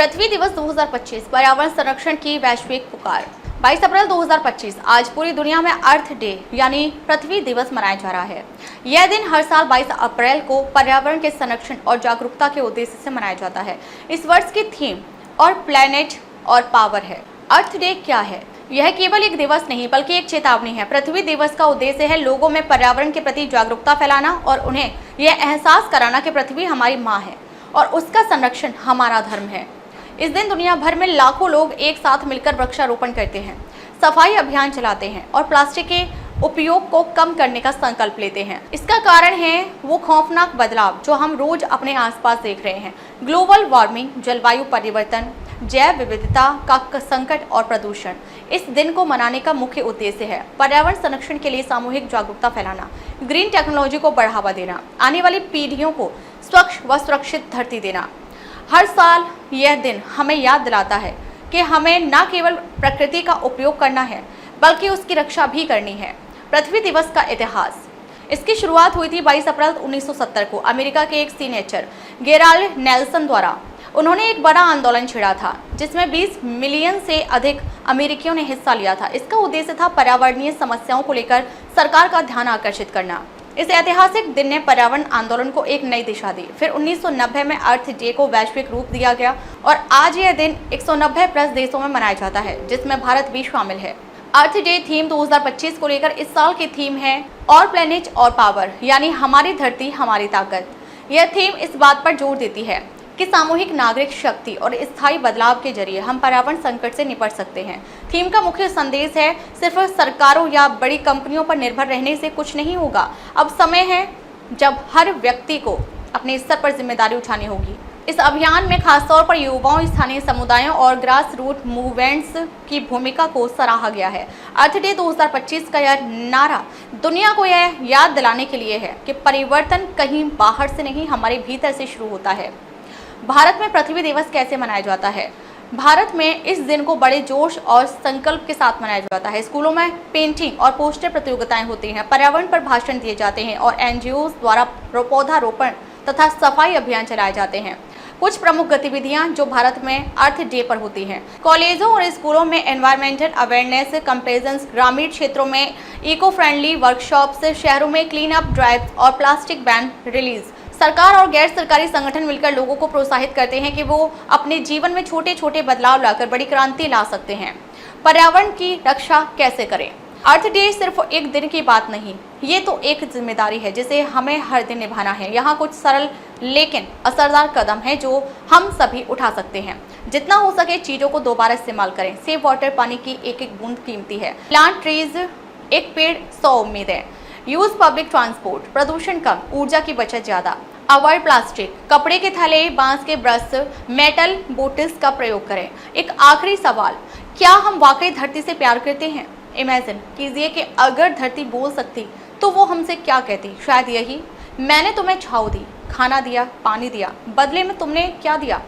पृथ्वी दिवस 2025 पर्यावरण संरक्षण की वैश्विक पुकार। 22 अप्रैल 2025 आज पूरी दुनिया में अर्थ डे यानी पृथ्वी दिवस मनाया जा रहा है। यह दिन हर साल 22 अप्रैल को पर्यावरण के संरक्षण और जागरूकता के उद्देश्य से मनाया जाता है। इस वर्ष की थीम और प्लैनेट और पावर है। अर्थ डे क्या है? यह केवल एक दिवस नहीं बल्कि एक चेतावनी है। पृथ्वी दिवस का उद्देश्य है लोगों में पर्यावरण के प्रति जागरूकता फैलाना और उन्हें यह एहसास कराना कि पृथ्वी हमारी माँ है और उसका संरक्षण हमारा धर्म है। इस दिन दुनिया भर में लाखों लोग एक साथ मिलकर वृक्षारोपण करते हैं, सफाई अभियान चलाते हैं और प्लास्टिक के उपयोग को कम करने का संकल्प लेते हैं। इसका कारण है वो खौफनाक बदलाव जो हम रोज अपने आसपास देख रहे हैं। ग्लोबल वार्मिंग, जलवायु परिवर्तन, जैव विविधता का संकट और प्रदूषण। इस दिन को मनाने का मुख्य उद्देश्य है पर्यावरण संरक्षण के लिए सामूहिक जागरूकता फैलाना, ग्रीन टेक्नोलॉजी को बढ़ावा देना, आने वाली पीढ़ियों को स्वच्छ व सुरक्षित धरती देना। हर साल यह दिन हमें याद दिलाता है कि हमें न केवल प्रकृति का उपयोग करना है बल्कि उसकी रक्षा भी करनी है। पृथ्वी दिवस का इतिहास। इसकी शुरुआत हुई थी 22 अप्रैल 1970 को अमेरिका के एक सीनेटर गेराल्ड नेल्सन द्वारा। उन्होंने एक बड़ा आंदोलन छेड़ा था जिसमें 20 मिलियन से अधिक अमेरिकियों ने हिस्सा लिया था। इसका उद्देश्य था पर्यावरणीय समस्याओं को लेकर सरकार का ध्यान आकर्षित करना। इस ऐतिहासिक दिन ने पर्यावरण आंदोलन को एक नई दिशा दी। फिर 1990 में अर्थ डे को वैश्विक रूप दिया गया और आज यह दिन 190 प्लस देशों में मनाया जाता है जिसमें भारत भी शामिल है। अर्थ डे थीम 2025 को लेकर इस साल की थीम है और प्लैनेट और पावर यानी हमारी धरती हमारी ताकत। यह थीम इस बात पर जोर देती है कि सामूहिक नागरिक शक्ति और स्थायी बदलाव के जरिए हम पर्यावरण संकट से निपट सकते हैं। थीम का मुख्य संदेश है सिर्फ सरकारों या बड़ी कंपनियों पर निर्भर रहने से कुछ नहीं होगा। अब समय है जब हर व्यक्ति को अपने स्तर पर जिम्मेदारी उठानी होगी। इस अभियान में खासतौर पर युवाओं, स्थानीय समुदायों और ग्रास रूट मूवमेंट्स की भूमिका को सराहा गया है। अर्थ डे 2025 का यह नारा दुनिया को यह याद दिलाने के लिए है कि परिवर्तन कहीं बाहर से नहीं हमारे भीतर से शुरू होता है। भारत में पृथ्वी दिवस कैसे मनाया जाता है? भारत में इस दिन को बड़े जोश और संकल्प के साथ मनाया जाता है। स्कूलों में पेंटिंग और पोस्टर प्रतियोगिताएं होती हैं, पर्यावरण पर भाषण दिए जाते हैं और एनजीओ द्वारा पौधारोपण तथा सफाई अभियान चलाए जाते हैं। कुछ प्रमुख गतिविधियां जो भारत में अर्थ डे पर होती हैं। कॉलेजों और स्कूलों में एनवायरमेंटल अवेयरनेस कैंपेन्स, ग्रामीण क्षेत्रों में इको फ्रेंडली वर्कशॉप्स, शहरों में क्लीन अप ड्राइव और प्लास्टिक बैन रिलीज। सरकार और गैर सरकारी संगठन मिलकर लोगों को प्रोत्साहित करते हैं कि वो अपने जीवन में छोटे छोटे बदलाव लाकर बड़ी क्रांति ला सकते हैं। पर्यावरण की रक्षा कैसे करें? अर्थ डे सिर्फ एक दिन की बात नहीं, ये तो एक जिम्मेदारी है जिसे हमें हर दिन निभाना है। यहाँ कुछ सरल लेकिन असरदार कदम है जो हम सभी उठा सकते हैं। जितना हो सके चीज़ों को दोबारा इस्तेमाल करें। सेव वाटर, पानी की एक एक बूंद कीमती है। प्लांट ट्रीज, एक पेड़ 100 उम्मीदें। यूज पब्लिक ट्रांसपोर्ट, प्रदूषण कम, ऊर्जा की बचत ज़्यादा। अवॉइड प्लास्टिक, कपड़े के थैले, बांस के ब्रश, मेटल बोटल्स का प्रयोग करें। एक आखिरी सवाल, क्या हम वाकई धरती से प्यार करते हैं? इमेजिन कीजिए कि अगर धरती बोल सकती तो वो हमसे क्या कहती? शायद यही, मैंने तुम्हें छांव दी, खाना दिया, पानी दिया, बदले में तुमने क्या दिया?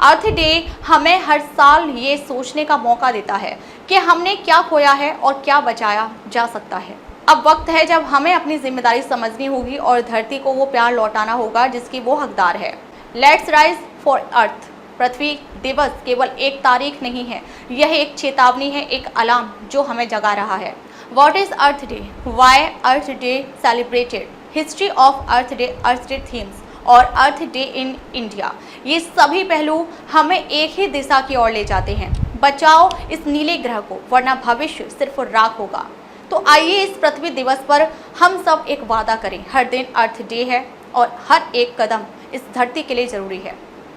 अर्थ डे हमें हर साल ये सोचने का मौका देता है कि हमने क्या खोया है और क्या बचाया जा सकता है। अब वक्त है जब हमें अपनी जिम्मेदारी समझनी होगी और धरती को वो प्यार लौटाना होगा जिसकी वो हकदार है। Let's rise for earth. पृथ्वी दिवस केवल एक तारीख नहीं है, यह एक चेतावनी है, एक अलार्म जो हमें जगा रहा है। What is earth day? Why earth day celebrated? History of earth day themes और अर्थ डे इन इंडिया। ये सभी पहलू हमें एक ही दिशा की ओर ले जाते हैं। बचाओ इस नीले ग्रह को वरना भविष्य सिर्फ राख होगा। तो आइए इस पृथ्वी दिवस पर हम सब एक वादा करें, हर दिन अर्थ डे है और हर एक कदम इस धरती के लिए जरूरी है।